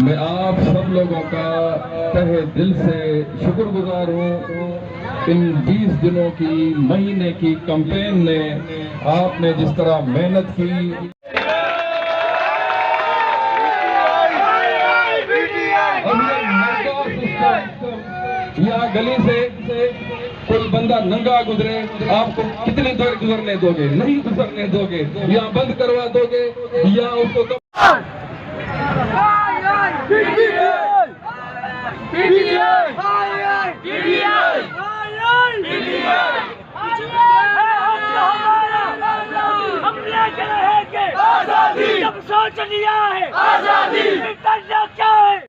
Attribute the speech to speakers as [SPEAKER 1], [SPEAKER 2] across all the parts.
[SPEAKER 1] मैं आप सब लोगों का तहे दिल से शुक्रगुजार हूँ। इन 20 दिनों की महीने की कैंपेन ने आपने जिस तरह मेहनत की, या गली से कोई बंदा नंगा गुजरे, आपको कितनी देर गुजरने दोगे? नहीं गुजरने दोगे, या बंद करवा दोगे या उसको
[SPEAKER 2] आजादी जब सोच लिया है, आजादी करना क्या है?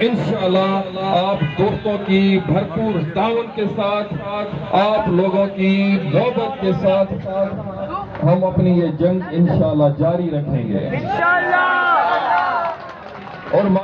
[SPEAKER 1] इंशाअल्लाह आप दोस्तों की भरपूर ताउन के साथ, आप लोगों की मोहब्बत के साथ हम अपनी ये जंग इंशाअल्लाह जारी रखेंगे। और